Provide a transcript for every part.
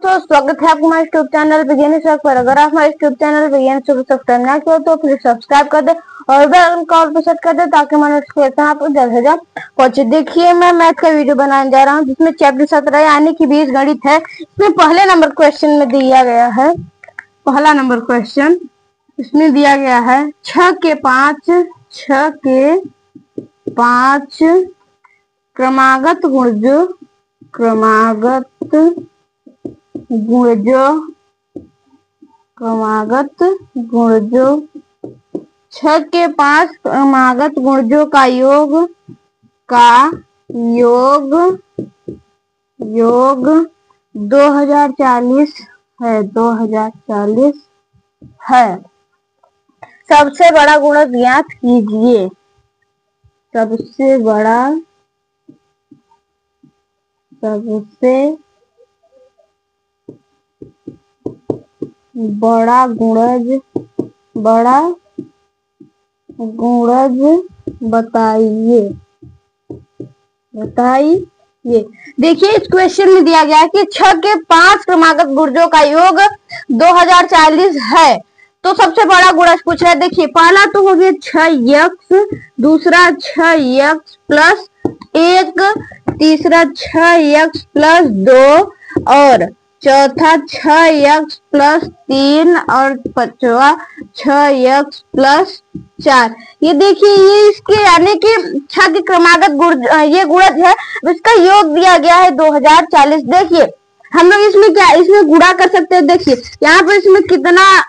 तो स्वागत है आपको हमारे यूट्यूब चैनल विज्ञान शौक पर। अगर आप हमारे यूट्यूब चैनल विज्ञान शौक सब्सक्राइब ना किया तो प्लीज सब्सक्राइब कर दे और बेल आइकन को ऑल पे सेट कर दे ताकि हमारे नोटिफिकेशन आपको जल्द से जल्द पहुंचे। देखिए मैं मैथ का वीडियो बनाने जा रहा हूं जिसमें चैप्टर 17 यानी कि बीजगणित है। इसमें पहले नंबर क्वेश्चन में दिया गया है, पहला नंबर क्वेश्चन इसमें दिया गया है 6 के 5 क्रमागत गुणजों 6 के 5 क्रमागत गुणजों का योग 2040 है। सबसे बड़ा गुणज ज्ञात कीजिए। सबसे बड़ा गुणज बताइए। देखिए इस क्वेश्चन में दिया गया है कि 6 के 5 क्रमागत गुणजों का योग 2040 है। तो सबसे बड़ा गुणज पूछ रहा है। देखिए पहला तो हो गया 6x, दूसरा 6x प्लस 1, तीसरा 6x प्लस 2 और चौथा 6x प्लस 3 और पांचवा 6x प्लस 4। ये देखिए ये इसके यानी कि 6 के क्रमागत ये गुणज है, इसका योग दिया गया है 2040। देखिए हम लोग इसमें गुणा कर सकते हैं। देखिए यहाँ पर इसमें कितना,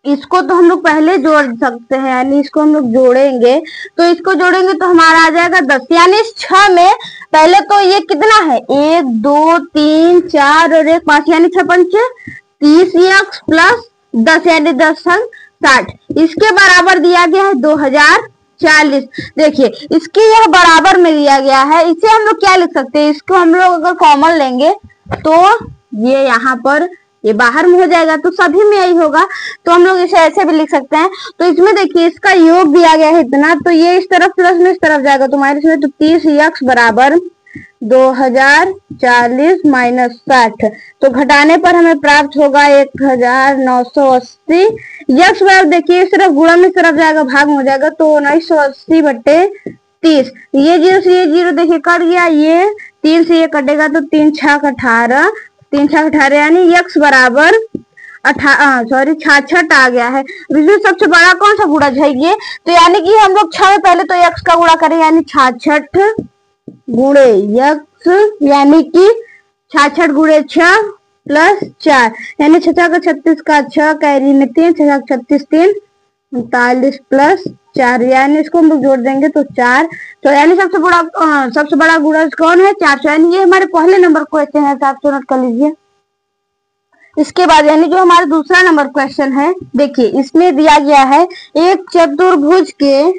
इसको तो हम लोग पहले जोड़ सकते हैं, यानी इसको हम लोग जोड़ेंगे तो इसको जोड़ेंगे तो हमारा आ जाएगा 10। यानी इस 6 में पहले तो ये कितना है 1 2 3 4 और 1 5 यानी 6 पंच 30x प्लस 10 यानी 10 संग 60। इसके बराबर दिया गया है 2040। देखिए इसके यह बराबर में दिया गया है। इसे हम लोग क्या लिख सकते हैं, इसको हम लोग अगर कॉमन लेंगे तो ये यहाँ पर ये बाहर में हो जाएगा तो सभी में यही होगा, तो हम लोग इसे ऐसे भी लिख सकते हैं। तो इसमें देखिए इसका योग दिया गया है इतना, तो ये इस तरफ प्लस में इस तरफ जाएगा तो माइनस में, तो 30x बराबर 2040 माइनस 60। तो घटाने पर हमें प्राप्त होगा 1980। यक्स बराबर देखिए इस तरफ गुणा में इस तरफ जाएगा भाग में हो जाएगा तो 1980/30। ये 0 से ये 0 देखिए कट गया, ये 3 से ये कटेगा तो 3 6 18 यानी x बराबर 66 आ गया है। इसमें सबसे बड़ा कौन सा गुणज है ये, तो यानी कि हम लोग 6 में पहले तो x का गुणा करें यानी 66 गुणे x यानी कि 66 गुणे 6 प्लस 4 यानी 6 का 36 का 6 कैरी में 3 6 का 36 3 39 प्लस 4 यानी इसको हम लोग जोड़ देंगे तो 4। तो यानी सबसे बड़ा गुणज कौन है 400। यानी ये हमारे पहले नंबर क्वेश्चन है, 400 नोट कर लीजिए। इसके बाद यानी जो हमारा दूसरा नंबर क्वेश्चन है, देखिए इसमें दिया गया है एक चतुर्भुज के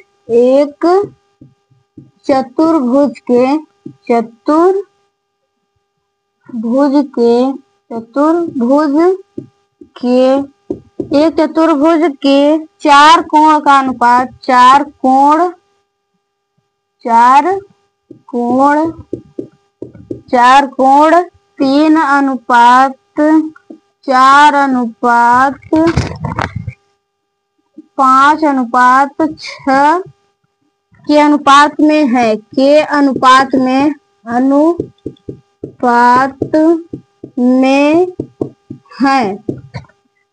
4 कोण का अनुपात 4 कोण 3:5:5:6 के अनुपात में है।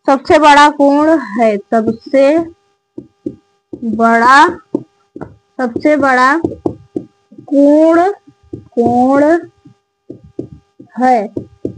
सबसे बड़ा कोण है, सबसे बड़ा कोण है।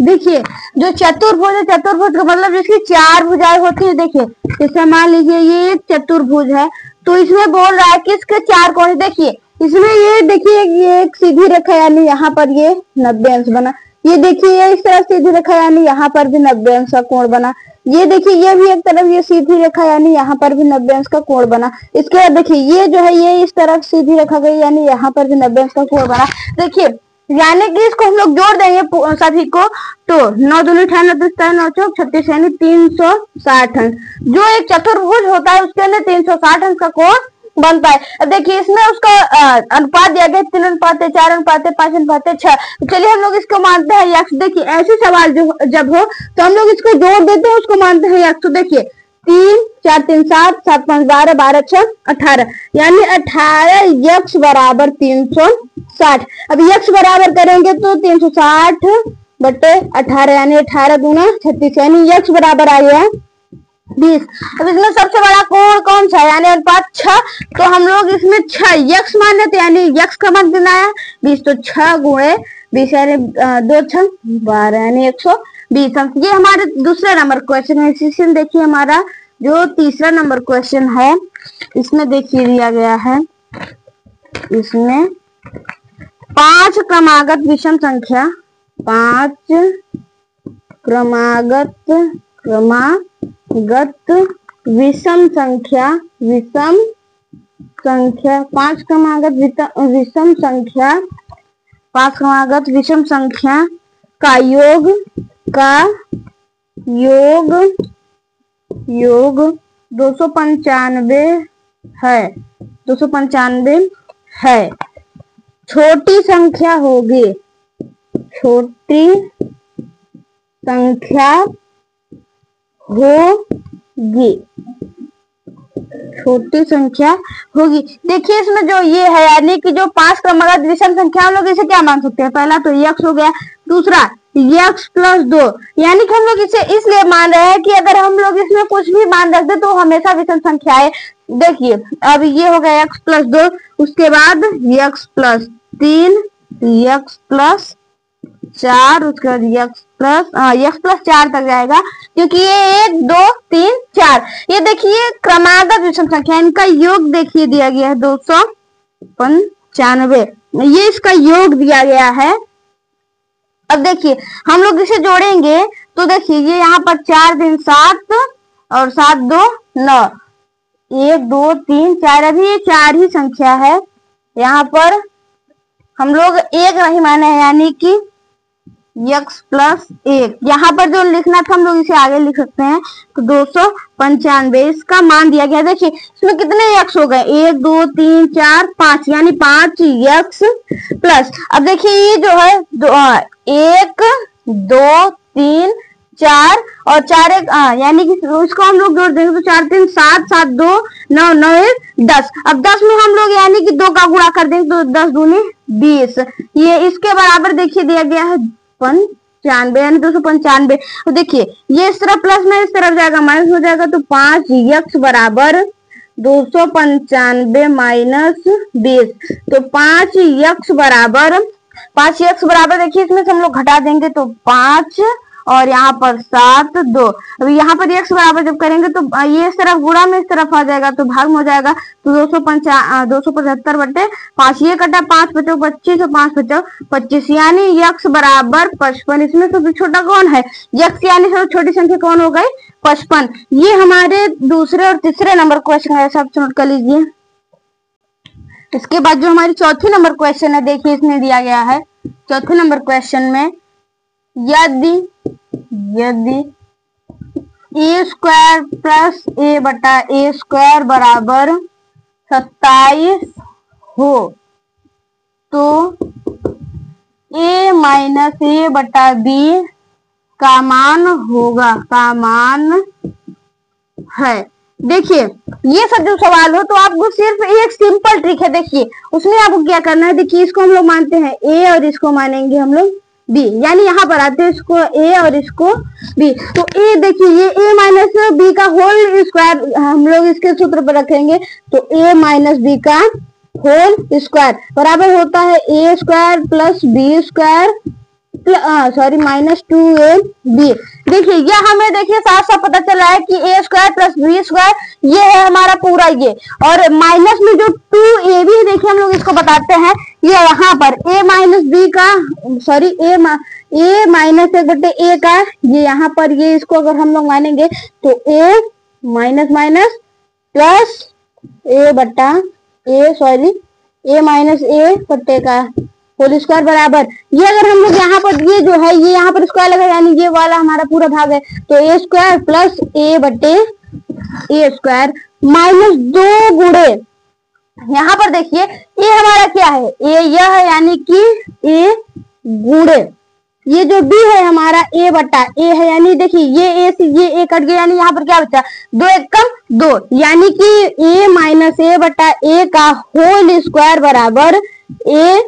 देखिए जो चतुर्भुज है, चतुर्भुज का मतलब जिसकी 4 भुजाएं होती है। देखिए जैसे मान लीजिए ये एक चतुर्भुज है तो इसमें बोल रहा है कि इसके 4 कोण। देखिए इसमें ये देखिए ये एक सीधी रेखा यानी यहाँ पर ये 90 अंश बना। ये देखिए ये इस तरफ सीधी रेखा यानी यहाँ पर भी 90 अंश का कोण बना। ये देखिए ये भी एक तरफ ये सीधी रेखा यानी यहाँ पर भी 90 अंश का कोण बना। इसके बाद देखिए ये जो है ये इस तरफ सीधी रेखा गई यानी यहाँ पर भी 90 अंश का कोण बना। देखिए यानी कि इसको हम लोग जोड़ देंगे सभी को तो 9 दूनी 18 9 चौक 36 यानी 360 अंश। जो एक चतुर्भुज होता है उसके अंदर 360 अंश का कोण बनता है। अब देखिए इसमें उसका अनुपात दिया गया 3 अनुपात 4 अनुपात 5 अनुपात 6। तो चलिए हम लोग इसको मानते हैं यक्स। देखिए ऐसे सवाल जो जब हो तो हम लोग इसको जोड़ देते हैं, उसको मानते हैं यक्स। तो देखिए 3 4 3 7 7 5 12 12 6 18, यानी 18 यक्स बराबर 360। अब यक्स बराबर करेंगे तो 360 बटे 18, यानी 18 दूना 36, यानी यक्स बराबर आ गया 20। अब इसमें सबसे बड़ा कोण कौन सा है, यानी अनुपात 6। तो हम लोग इसमें 6 यक्स मान लेते, यानी यक्स का मान कितना है 20। तो 6 गुणे 20 यानी 2 6 12, यानी 120। ये हमारे दूसरे नंबर क्वेश्चन है। इसी देखिए हमारा जो तीसरा नंबर क्वेश्चन है, इसमें देखिए दिया गया है, इसमें 5 क्रमागत विषम संख्या, 5 क्रमागत विषम संख्या 5 क्रमागत विषम संख्या का योग 295 है, 295 है। छोटी संख्या होगी, छोटी संख्या होगी। देखिए इसमें जो ये है, यानी कि जो 5 क्रमागत विषम संख्या, हम लोग इसे क्या मान सकते हैं, पहला तो यक्स हो गया, दूसरा यक्स प्लस 2, यानी कि हम लोग इसे इसलिए मान रहे हैं कि अगर हम लोग इसमें कुछ भी मान रख दे तो हमेशा विषम संख्या है। देखिए अब ये हो गया यक्स प्लस 2, उसके बाद यक्स प्लस 3, यक्स प्लस 4, उसके बाद यक्स प्लस 4 तक जाएगा, क्योंकि ये 1 2 3 4। ये देखिए क्रमागत विषम संख्या, इनका योग देखिए दिया गया है 295, ये इसका योग दिया गया है। अब देखिए हम लोग इसे जोड़ेंगे तो देखिए ये यहाँ पर 4 3 7 और 7 2 9, 1 2 3 4, अभी ये 4 ही संख्या है। यहाँ पर हम लोग 1 नहीं माने हैं, यानी कि यक्स प्लस 1, यहाँ पर जो लिखना था हम लोग इसे आगे लिख सकते हैं। तो 295 इसका मान दिया गया। देखिए इसमें कितने यक्स हो गए, 1 2 3 4 5, यानी 5 यक्स प्लस, अब देखिए ये जो है 1 2 3 4 और 4 1, यानी कि उसको हम लोग जोड़ देंगे तो 4 3 7 7 2 9 9 1 10। अब 10 में हम लोग यानी कि 2 का गुणा कर देंगे तो 10 दूनी 20, ये इसके बराबर देखिए दिया गया है 95, यानी 295। तो देखिए ये इस तरफ प्लस में इस तरफ जाएगा माइनस हो जाएगा, तो 5 यक्स बराबर 295 माइनस 20। तो 5 यक्स बराबर देखिए इसमें से हम लोग घटा देंगे तो 5 और यहाँ पर 7 2। अभी यहाँ पर x बराबर जब करेंगे तो ये इस तरफ गुणा में इस तरफ आ जाएगा तो भाग में हो जाएगा, तो 275 बटे 5, ये कटा 5 बचो 25 और 5 बचो 25, यानी x बराबर 55। इसमें सबसे छोटा कौन है, x, यानी सबसे छोटी संख्या कौन हो गई 55। ये हमारे दूसरे और तीसरे नंबर क्वेश्चन है, सब नोट कर लीजिए। इसके बाद जो हमारी चौथी नंबर क्वेश्चन है, देखिए इसमें दिया गया है चौथे नंबर क्वेश्चन में, यदि ए स्क्वायर प्लस ए बटा ए स्क्वायर बराबर 27 हो तो a माइनस ए बटा बी का मान है। देखिए ये सब जो सवाल हो तो आपको सिर्फ एक सिंपल ट्रिक है, देखिए उसमें आपको क्या करना है। देखिए इसको हम लोग मानते हैं a और इसको मानेंगे हम लोग b, यानी यहाँ पर आते हैं इसको a और इसको b। तो a देखिए ये a माइनस बी का होल स्क्वायर हम लोग इसके सूत्र पर रखेंगे, तो a माइनस बी का होल स्क्वायर बराबर होता है a square plus B square minus 2ab। देखिए यह हमें देखिए साफ साफ पता चला है कि a square plus B square ये है हमारा पूरा ये, और माइनस में जो 2ab है देखिए हम लोग इसको बताते हैं, ये यहाँ पर a माइनस बी का a माइनस 1 बटे a का, ये यहाँ पर ये इसको अगर हम लोग मानेंगे तो a minus minus plus a बटा a माइनस a बटे का होल स्क्वायर बराबर, ये अगर हम लोग यहाँ पर ये जो है ये यहाँ पर स्क्वायर लगा, यानी ये वाला हमारा पूरा भाग है, तो a स्क्वायर प्लस a बटे a स्क्वायर माइनस 2 गुणे यहाँ पर देखिए ए हमारा क्या है, ए यह है, यानी कि ए गुणे ये जो बी है हमारा ए बटा ए है, यानी देखिए ये ए से ये ए कट गया, यानी यहाँ पर क्या बचा, 2 एकम 2, यानी कि ए माइनस ए बटा ए का होल स्क्वायर बराबर ए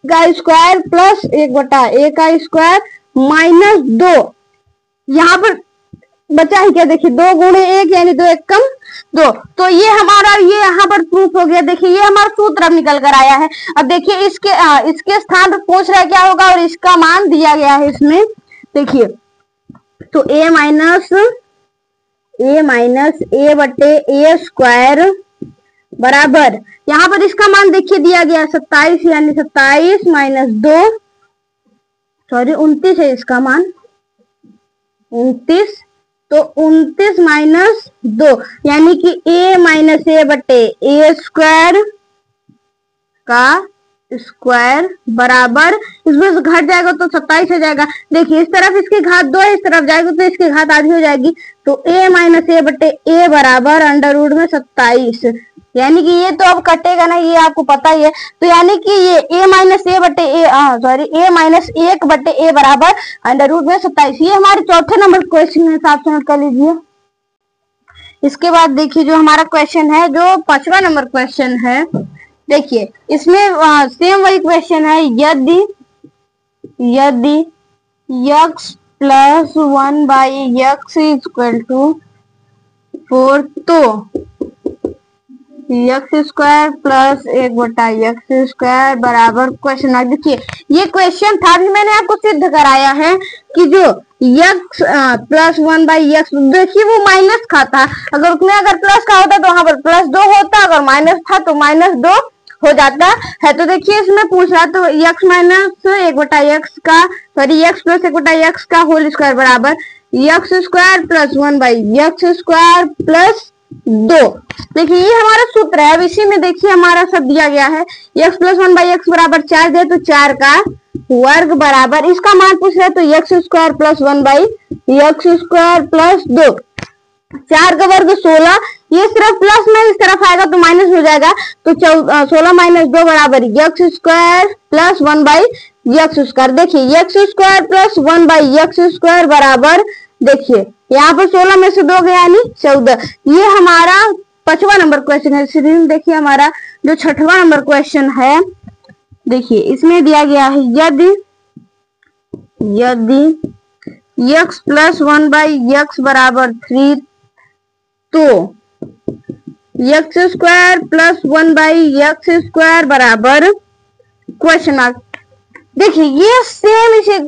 का स्क्वायर प्लस 1 बटा ए का स्क्वायर माइनस 2। यहाँ पर बचा है क्या, देखिए 2 गुणे 1 यानी 2 एकम 2। तो ये हमारा ये यहाँ पर प्रूफ हो गया। देखिए ये हमारा सूत्र अब निकल कर आया है। अब देखिए इसके स्थान पर पूछ रहा है क्या होगा, और इसका मान दिया गया है इसमें। देखिए तो a माइनस ए बटे ए स्क्वायर बराबर, यहाँ पर इसका मान देखिए दिया गया 27, यानी 27 माइनस 2, सॉरी 29 है इसका मान, 29, तो 29 माइनस 2 यानी कि a माइनस ए बटे ए स्क्वायर का स्क्वायर बराबर, इसमें से घट जाएगा तो 27 हो जाएगा। देखिए इस तरफ इसकी घात 2 है, इस तरफ जाएगा तो इसकी घात आधी हो जाएगी, तो a माइनस ए बटे ए बराबर अंडर रूट में 27, यानी कि ये तो अब कटेगा ना, ये आपको पता ही है। तो यानी कि ये a माइनस ए बटे ए सॉरी a माइनस 1 बटे ए बराबर अंडर रूट में 27। ये हमारे चौथे नंबर क्वेश्चन है, हिसाब से नोट कर लीजिए। इसके बाद देखिए जो हमारा क्वेश्चन है, जो 5वां नंबर क्वेश्चन है, देखिए इसमें सेम वही क्वेश्चन है, यदि x plus 1 by x is equal to 4, तो एक्स स्क्वायर प्लस 1 बटा एक्स स्क्वायर बराबर क्वेश्चन मार्क। देखिए ये क्वेश्चन था, मैंने आपको सिद्ध कराया है कि जो x प्लस 1 बाई एक्स, देखिए वो माइनस का था, अगर उसमें अगर प्लस का होता तो वहां पर प्लस 2 होता, अगर माइनस था तो माइनस 2 हो जाता है। तो देखिए इसमें पूछ रहा तो x माइनस 1 बटा एक्स का, सॉरी x प्लस 1 बटा एक्स का होल स्क्वायर बराबर x square plus 1 by x square plus 2। देखिए ये हमारा सूत्र है। अब इसी में देखिए हमारा सब दिया गया है, x प्लस 1 बाई एक्स बराबर 4 दे तो 4 का वर्ग बराबर, इसका मान पूछ रहा है तो x square plus 1 by x square plus 2, 4 का वर्ग 16, ये सिर्फ प्लस में इस तरफ आएगा तो माइनस हो जाएगा, तो 16 माइनस 2 बराबर x square plus 1 by x square. देखिए x square plus 1 by x square बराबर, देखिए यहाँ पर 16 में से 2 गया यानी 14। ये हमारा 5वां नंबर क्वेश्चन है। देखिए हमारा जो 6वां नंबर क्वेश्चन है, देखिए इसमें दिया गया है यदि x प्लस 1 बाई एक्स बराबर 3, तो x square plus 1 by x square बराबर क्वेश्चन मार्क। देखिए ये सेम इसी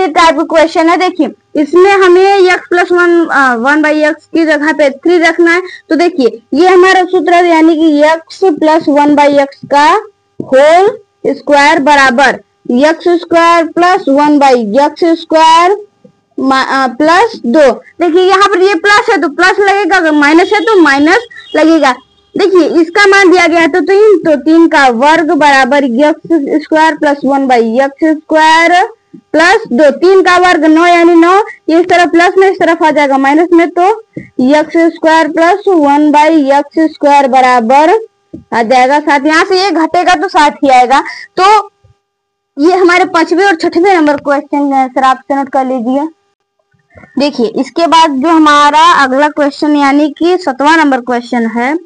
टाइप का क्वेश्चन है। देखिए इसमें हमें x प्लस 1 बाई एक्स की जगह पे 3 रखना है। तो देखिए ये हमारा सूत्र है, यानी कि x प्लस 1 बाई एक्स का होल स्क्वायर बराबर x square plus 1 by x square plus 2। देखिए यहाँ पर ये प्लस है तो प्लस लगेगा, अगर माइनस है तो माइनस लगेगा। देखिए इसका मान दिया गया तो 3, तो 3 का वर्ग बराबर x square plus 1 by x square plus 2, 3 का वर्ग 9 यानी 9, ये इस तरफ प्लस में इस तरफ आ जाएगा माइनस में, तो x square plus 1 by x square बराबर आ जाएगा 7। यहाँ से ये घटेगा तो 7 ही आएगा। तो ये हमारे 5वें और 6वें नंबर क्वेश्चन है, सर आप नोट कर लीजिए। देखिए इसके बाद जो हमारा अगला क्वेश्चन यानी कि 7वां नंबर क्वेश्चन है,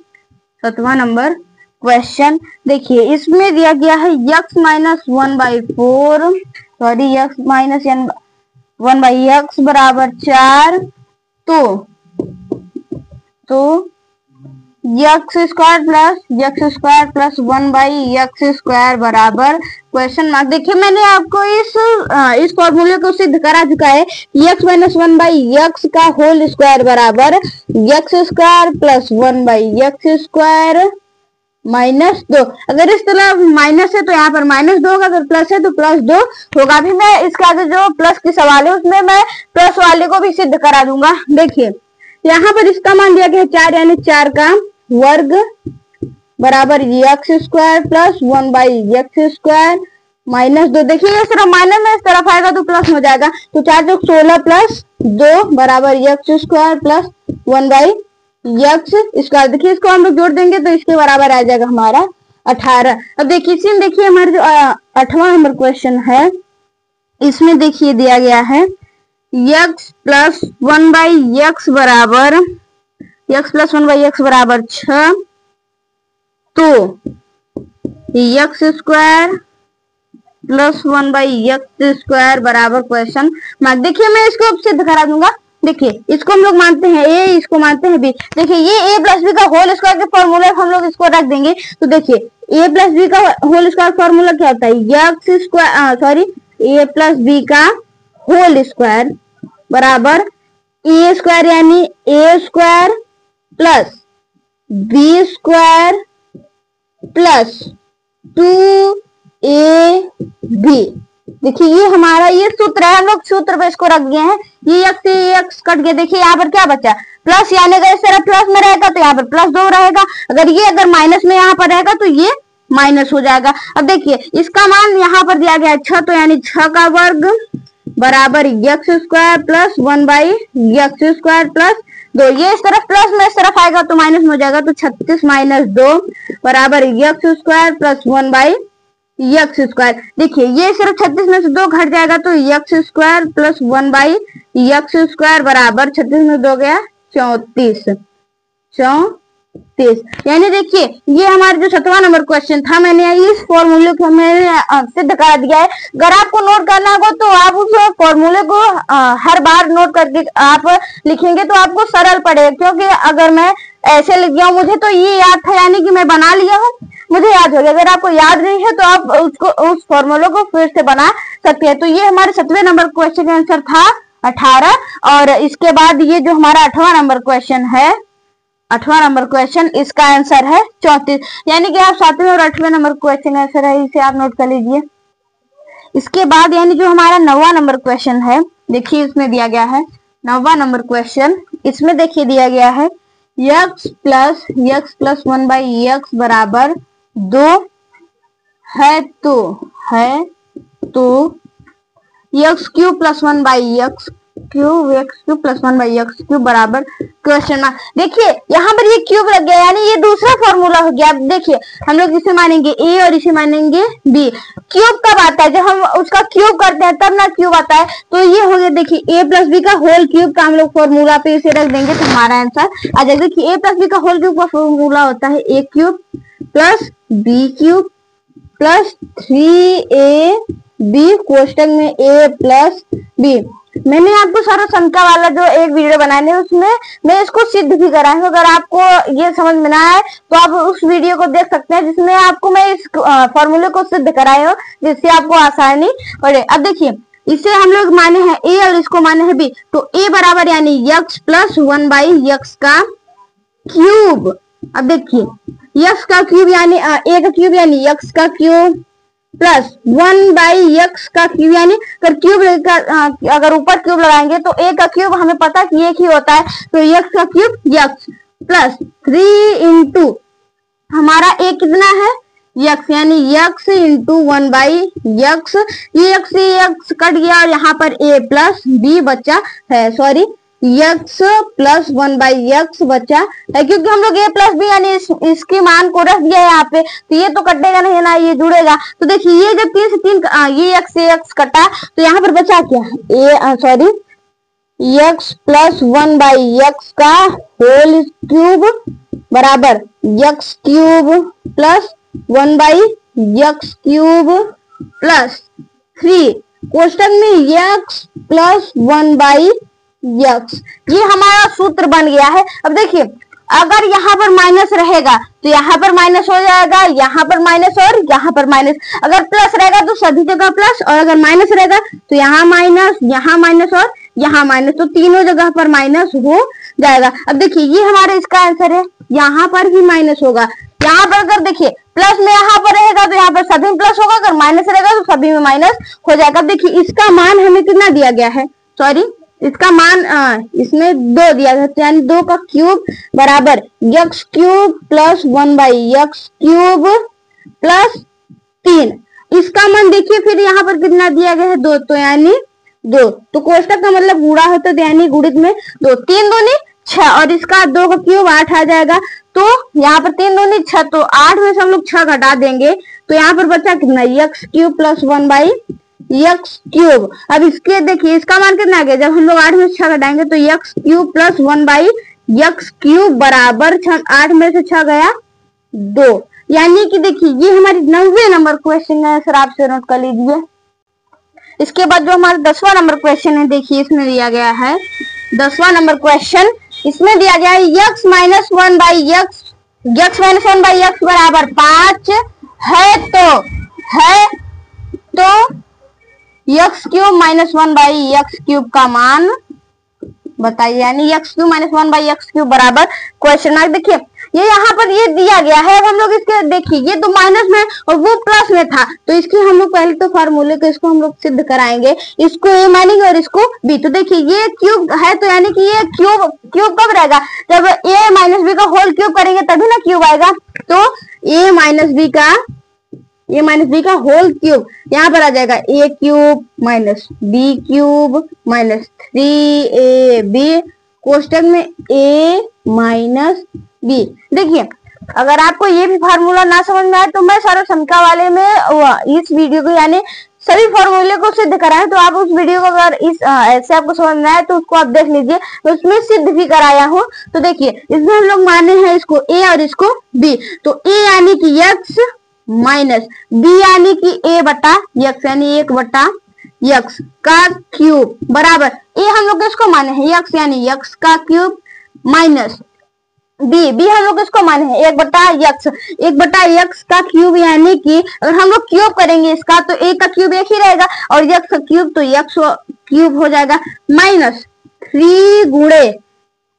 7वां नंबर क्वेश्चन देखिए इसमें दिया गया है x minus 1 by 4, sorry x minus 1 by x बराबर 4, तो x square plus 1 by x square बराबर क्वेश्चन मार्क। देखिए मैंने आपको इस फॉर्मूले को सिद्ध करा चुका है, x माइनस 1 बाई एक्स का होल स्क्वायर बराबर x square plus 1 by x square minus 2। अगर इस तरह माइनस है तो यहाँ पर माइनस 2 होगा, अगर प्लस है तो प्लस 2 होगा। अभी मैं इसके आगे जो प्लस की सवाल है उसमें मैं प्लस वाले को भी सिद्ध करा दूंगा। देखिए यहाँ पर इसका मान दिया गया 4, यानी 4 का वर्ग बराबर x square plus 1 by x square minus 2। देखिए ये सिर्फ माइनस में इस तरफ आएगा तो प्लस हो जाएगा, तो 4 जो 16 प्लस 2 बराबर x square plus 1 by x square. देखिए इसको हम लोग जोड़ देंगे तो इसके बराबर आ जाएगा हमारा 18। अब देखिए इसी में देखिए हमारे जो 8वां नंबर क्वेश्चन है, इसमें देखिए दिया गया है यक्स प्लस 1/x बराबर 6, तो यक्स स्क्वायर प्लस 1/x² बराबर क्वेश्चन मार्क। देखिए मैं इसको अब सिद्ध करा दूंगा। देखिए इसको हम लोग मानते हैं ए, इसको मानते हैं बी। देखिए ये a प्लस बी का होल स्क्वायर के फॉर्मूले हम लोग इसको रख देंगे। तो देखिए a प्लस बी का होल स्क्वायर फॉर्मूला क्या होता है, यक्स स्क्वायर a प्लस बी का होल स्क्वायर बराबर a स्क्वायर यानी a square plus B square plus 2ab। देखिए ये हमारा ये सूत्र है, हम लोग सूत्र पे इसको रख दिए हैं। ये एक्स कट गया। देखिए यहाँ पर क्या बचा, प्लस, यानी अगर इस तरह प्लस में रहेगा तो यहाँ पर +2 रहेगा, अगर माइनस में यहाँ पर रहेगा तो ये माइनस हो जाएगा। अब देखिए इसका मान यहाँ पर दिया गया है 6, तो यानी 6 का वर्ग बराबर x square plus 1/x² plus 2। ये इस तरफ प्लस में इस तरफ आएगा तो माइनस में हो जाएगा, तो 36 - 2 बराबर यक्स स्क्वायर प्लस 1/x²। देखिए ये सिर्फ 36 में से 2 घट जाएगा तो यक्स स्क्वायर प्लस 1/x² बराबर 36 में 2 गया 34। यानी देखिए ये हमारा जो 7वां नंबर क्वेश्चन था, मैंने इस फॉर्मूले को मैंने सिद्ध करा दिया है। अगर आपको नोट करना होगा तो आप उस फॉर्मूले को हर बार नोट करके आप लिखेंगे तो आपको सरल पड़ेगा, क्योंकि अगर मैं ऐसे लिख गया हूँ, मुझे तो ये याद था यानी कि मैं बना लिया हूँ, मुझे याद हो गया। अगर आपको याद नहीं है तो आप उस फॉर्मूले को फिर से बना सकते हैं। तो ये हमारे 7वें नंबर क्वेश्चन का आंसर था 18। और इसके बाद ये जो हमारा 8वां नंबर क्वेश्चन है, 8वां नंबर क्वेश्चन, इसका आंसर है 34। यानी कि आप 7वें और 8वें नंबर क्वेश्चन का आंसर है, इसे आप नोट कर लीजिए। इसके बाद यानी जो हमारा 9वां नंबर क्वेश्चन है, देखिए इसमें दिया गया है 9वां नंबर क्वेश्चन। इसमें देखिए दिया गया है यक्स प्लस 1/x बराबर 2 है, तो x³ प्लस 1/x³ बराबर क्वेश्चन मार्क। देखिए यहाँ पर ये क्यूब लग गया, यानी ये दूसरा फॉर्मूला हो गया। अब देखिए हम लोग इसे मानेंगे a और इसे मानेंगे b। क्यूब कब आता है, जब हम उसका क्यूब करते हैं तब ना क्यूब आता है। तो ये हो गया, देखिए a प्लस बी का होल क्यूब का हम लोग फॉर्मूला पे इसे रख देंगे तो हमारा आंसर आ जाएगा। देखिए a प्लस बी का होल क्यूब का फॉर्मूला होता है a³ plus b³ plus 3ab कोष्टक में a प्लस b। मैंने आपको सारा संख्या वाला जो एक वीडियो बनाने उसमें मैं इसको सिद्ध भी करा हूं। अगर आपको ये समझ में ना आए तो आप उस वीडियो को देख सकते हैं, जिसमें आपको मैं इस फॉर्मूले को सिद्ध कराया हूं, जिससे आपको आसानी पड़े। अब देखिए इसे हम लोग माने हैं a और इसको माने हैं b, तो a बराबर यानी x प्लस 1/x³। अब देखिए x का क्यूब यानी a का क्यूब यानी x का क्यूब प्लस 1/x³ यानी अगर क्यूब अगर ऊपर क्यूब लगाएंगे तो a का क्यूब हमें पता कि एक ही होता है, तो x का क्यूब x प्लस 3 इंटू हमारा a कितना है x, यानी x इंटू 1/x। ये x कट गया और यहाँ पर a प्लस b बचा है, सॉरी x प्लस 1/x बचा है, क्योंकि हम लोग a प्लस बी यानी इसके मान को रख दिया है यहाँ पे, तो ये तो कटेगा नहीं ना, ये जुड़ेगा। तो देखिए ये जब 3 से 3 ये x कटा तो यहाँ पर बचा क्या x प्लस 1/x का होल क्यूब बराबर x³ प्लस 1/x³ प्लस 3 कोष्टक में x प्लस 1/x। ये हमारा सूत्र बन गया है। अब देखिए अगर यहाँ पर माइनस रहेगा तो यहाँ पर माइनस हो जाएगा, यहाँ पर माइनस और यहाँ पर माइनस। अगर प्लस रहेगा तो सभी जगह प्लस, और अगर माइनस रहेगा तो यहाँ माइनस और यहाँ माइनस, तो तीनों जगह पर माइनस हो जाएगा। अब देखिए ये हमारा इसका आंसर है, यहाँ पर भी माइनस होगा। यहाँ पर अगर देखिए प्लस में यहाँ पर रहेगा तो यहाँ पर सभी में प्लस होगा, अगर माइनस रहेगा तो सभी में माइनस हो जाएगा। अब देखिए इसका मान हमें कितना दिया गया है, इसका मान इसमें 2 दिया गया, यानी 2 का क्यूब बराबर x³ प्लस 1/x³ प्लस 3। इसका मान देखिए फिर यहाँ पर कितना दिया गया है 2, तो यानी 2, तो कोष्टक का मतलब गुणा होता है, यानी गुणित में 2, 3 दूनी 6 और इसका 2 का क्यूब 8 आ जाएगा। तो यहाँ पर 3 दूनी 6, तो 8 में से हम लोग 6 घटा देंगे तो यहाँ पर बचा कितना, x cube plus 1 by x cube. अब इसके देखिए इसका मान कितना आ गया, जब हम लोग 8 में से 6 घटाएंगे तो x cube plus 1 by x cube बराबर 8 में से 6 गया 2। यानी कि देखिए ये हमारी 90 नंबर क्वेश्चन का आंसर आप से नोट कर लीजिए। इसके बाद जो हमारा 10वां नंबर क्वेश्चन है, देखिए इसमें दिया गया है 10वां नंबर क्वेश्चन। इसमें दिया गया है x माइनस 1 बाई एक्स बराबर 5 है तो x cube minus 1 by x cube का मान बताइए। यानी x cube minus 1 by x cube बराबर क्वेश्चन मार्क। देखिए ये यहाँ पर ये दिया गया है। अब हम लोग इसके देखिए ये तो माइनस में और वो प्लस में था, तो इसकी हम लोग पहले तो फार्मूले को इसको हम लोग सिद्ध कराएंगे। इसको ए मानेंगे और इसको बी। तो देखिए ये क्यूब है तो यानी कि ये क्यूब कब रहेगा, जब ए माइनस बी का होल क्यूब करेंगे तभी ना क्यूब आएगा। तो ए माइनस बी का होल क्यूब यहाँ पर आ जाएगा a cube minus b cube minus 3ab कोष्टक में a माइनस बी। देखिए अगर आपको ये भी फार्मूला ना समझ में आए तो मैं सर्व संख्या वाले में इस वीडियो को यानी सभी फॉर्मूले को सिद्ध कराएं, तो आप उस वीडियो को अगर इस ऐसे आपको समझ में आए तो उसको आप देख लीजिए, मैं उसमें सिद्ध भी कराया हूँ। तो देखिए इसमें हम लोग माने हैं इसको a और इसको b। तो a यानी कि x माइनस b यानी कि a बटा x यानी 1 बटा x का क्यूब बराबर a हम लोग इसको माने हैं x यानी x का क्यूब माइनस b हम लोग इसको माने हैं 1 बटा x का क्यूब। यानी कि अगर हम लोग क्यूब करेंगे इसका तो a का क्यूब 1 ही रहेगा और x का क्यूब तो x क्यूब हो जाएगा माइनस 3 गुणे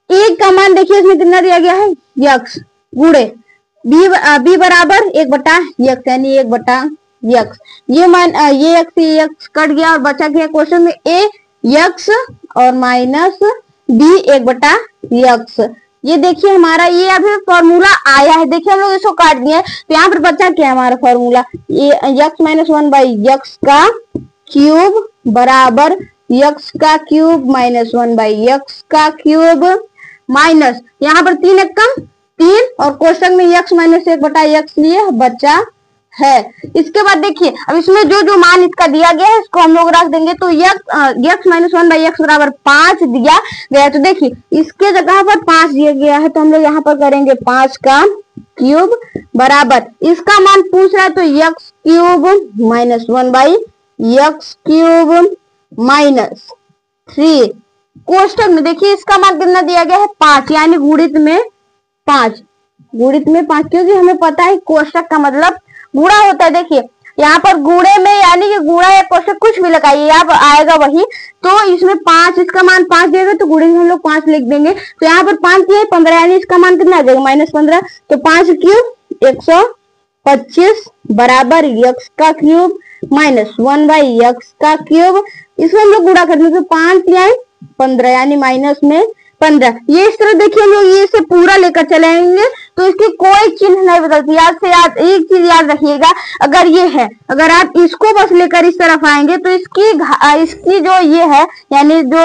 a का मान देखिए इसमें कितना दिया गया है x गुणे b बराबर 1 बटा x यानी 1 बटा x। ये मान ये x कट गया और बचा गया क्वेश्चन में a x और माइनस b 1 बटा x। ये देखिए हमारा ये अभी फॉर्मूला आया है। देखिए हम लोग इसको काट दिए तो यहाँ पर बचा क्या हमारा formula, x minus 1 by x का क्यूब बराबर x का क्यूब माइनस 1 बाई एक्स का क्यूब माइनस यहाँ पर 3 एक कम 3 और कोष्टक में x माइनस 1 बटा x लिए बचा है। इसके बाद देखिए अब इसमें जो मान इसका दिया गया है इसको हम लोग रख देंगे। तो x माइनस 1 बाई एक्स बराबर 5 दिया गया है। तो देखिए इसके जगह पर 5 दिया गया है तो हम लोग यहाँ पर करेंगे 5 का क्यूब बराबर इसका मान पूछ रहा है तो x cube minus 1 by x cube minus 3 कोष्टक में देखिए इसका मान कितना दिया गया है 5 यानी गुणित में 5 क्योंकि हमें पता है कोष्टक का मतलब गुणा होता है। देखिए यहाँ पर गुणे में यानी कि गुणा या कोष्टक कुछ भी लगाइए आप आएगा वही। तो इसमें 5 इसका मान 5 देगा तो गुणे में हम लोग 5 लिख देंगे। तो यहाँ पर 5 दिया 15 यानी इसका मान कितना आ जाएगा माइनस 15। तो 5 क्यूब 125 बराबर x का क्यूब माइनस 1 बाई एक्स का क्यूब। इसमें हम लोग गुणा करने तो 5 या 15 यानी माइनस में 15। ये इस तरह देखिए हम लोग ये इसे पूरा लेकर चलेंगे तो इसकी कोई चिन्ह नहीं बदलती। याद एक चीज याद रखिएगा, अगर ये है अगर आप इसको बस लेकर इस तरफ आएंगे तो इसकी जो ये है यानी जो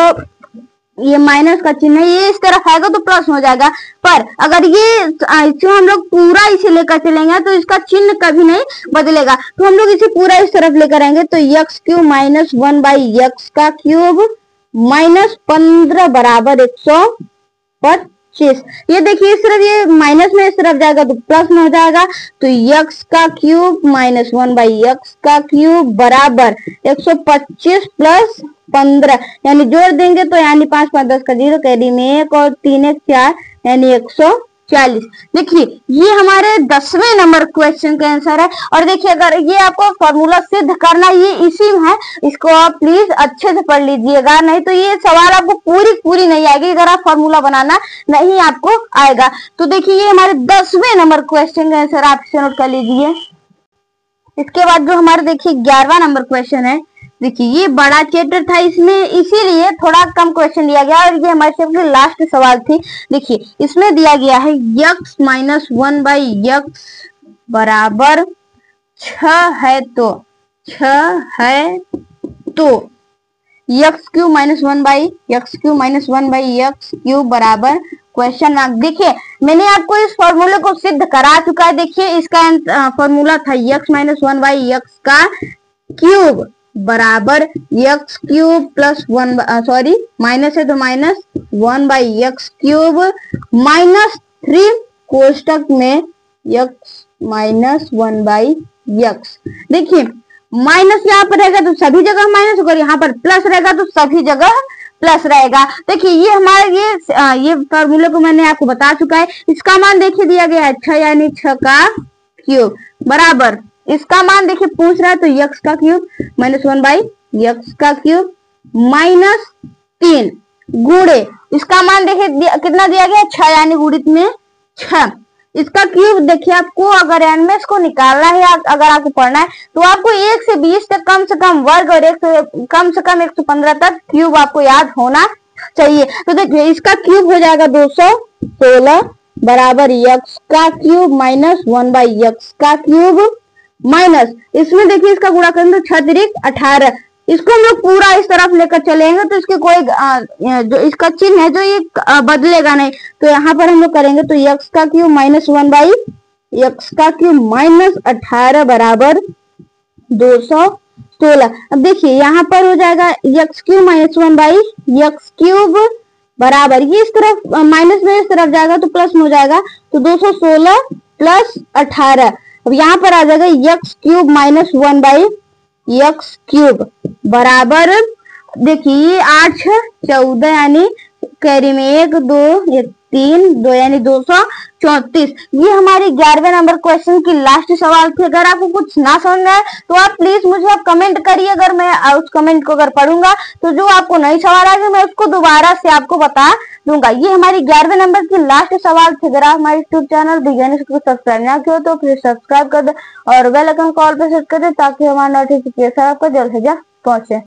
ये माइनस का चिन्ह है ये इस तरफ आएगा तो प्लस हो जाएगा। पर अगर ये हम लोग पूरा इसे लेकर चलेंगे तो इसका चिन्ह कभी नहीं बदलेगा। तो हम लोग इसे पूरा इस तरफ लेकर आएंगे तो x cube minus 1 by x का क्यूब माइनस 15 बराबर 125। ये देखिए इस तरफ ये माइनस में इस तरफ जाएगा तो प्लस में हो जाएगा। तो x का क्यूब माइनस 1 बाई एक्स का क्यूब बराबर 125 प्लस 15 यानी जोड़ देंगे तो यानी 5 5 10 का 0 कैरी में 1 और 3 1 4 यानी 140। देखिए ये हमारे 10वें नंबर क्वेश्चन का आंसर है। और देखिए अगर ये आपको फॉर्मूला सिद्ध करना ये इसी में है, इसको आप प्लीज अच्छे से पढ़ लीजिएगा, नहीं तो ये सवाल आपको पूरी नहीं आएगी अगर आप फॉर्मूला बनाना नहीं आपको आएगा। तो देखिए ये हमारे 10वें नंबर क्वेश्चन का आंसर आप इसे नोट कर लीजिए। इसके बाद जो हमारे देखिए 11वां नंबर क्वेश्चन है, देखिए ये बड़ा चैप्टर था इसमें इसीलिए थोड़ा कम क्वेश्चन दिया गया और ये हमारे चैप्टर की लास्ट सवाल थी। देखिए इसमें दिया गया है x माइनस 1 बाई एक्स बराबर 6 है तो एक्स क्यूब माइनस 1/x³ बराबर क्वेश्चन मार्क। देखिए मैंने आपको इस फॉर्मूले को सिद्ध करा चुका है। देखिए इसका फॉर्मूला था x माइनस 1/x का क्यूब बराबर x³ प्लस 1 सॉरी माइनस है तो माइनस 1/x³ माइनस 3 कोष्टक में x माइनस 1/x। देखिए माइनस यहाँ पर रहेगा तो सभी जगह माइनस होगा, यहाँ पर प्लस रहेगा तो सभी जगह प्लस रहेगा। देखिए ये हमारा ये फॉर्मूले को मैंने आपको बता चुका है। इसका मान देखिए दिया गया है 6 यानी 6 का क्यूब बराबर इसका मान देखिए पूछ रहा है तो x का क्यूब माइनस 1/x का क्यूब माइनस 3 गुणे इसका मान देखिए कितना दिया गया है 6 यानी गुणित में 6 इसका क्यूब। देखिए आपको अगर एनमेस को निकालना है अगर आपको पढ़ना है तो आपको 1 से 20 तक कम से कम वर्ग और 1 से कम 115 तक क्यूब आपको याद होना चाहिए। तो देखिए इसका क्यूब हो जाएगा 216 बराबर x का क्यूब माइनस 1/x का क्यूब माइनस इसमें देखिए इसका गुणा करेंगे तो 6 × 18 इसको हम लोग पूरा इस तरफ लेकर चलेंगे तो इसके कोई जो इसका चिन्ह है जो ये बदलेगा नहीं। तो यहाँ पर हम लोग करेंगे तो x का क्यूब माइनस 1/x का क्यूब माइनस 18 बराबर 216। अब देखिए यहाँ पर हो जाएगा x³ माइनस 1/x³ बराबर ये इस तरफ माइनस में इस तरफ जाएगा तो प्लस में हो जाएगा तो 216 प्लस 18। अब यहाँ पर आ जाएगा x³ माइनस 1/x³ बराबर देखिए 8 6 14 यानी कैरी में 1 2 3 2 यानी 234। ये हमारी 11वें नंबर क्वेश्चन की लास्ट सवाल थी। अगर आपको कुछ ना समझ में आए तो आप प्लीज मुझे आप कमेंट करिए। अगर मैं उस कमेंट को अगर पढ़ूंगा तो जो आपको नहीं सवाल आएगा मैं उसको दोबारा से आपको बता दूंगा। ये हमारी 11वें नंबर की लास्ट सवाल थी। अगर आप हमारे यूट्यूब चैनल बिगिनर्स को सब्सक्राइब ना किया तो प्लीज सब्सक्राइब कर दे और बेल आइकन कॉल पे सेट कर दे ताकि हमारा नोटिफिकेशन आपको जल्द से जल्द पहुंचे।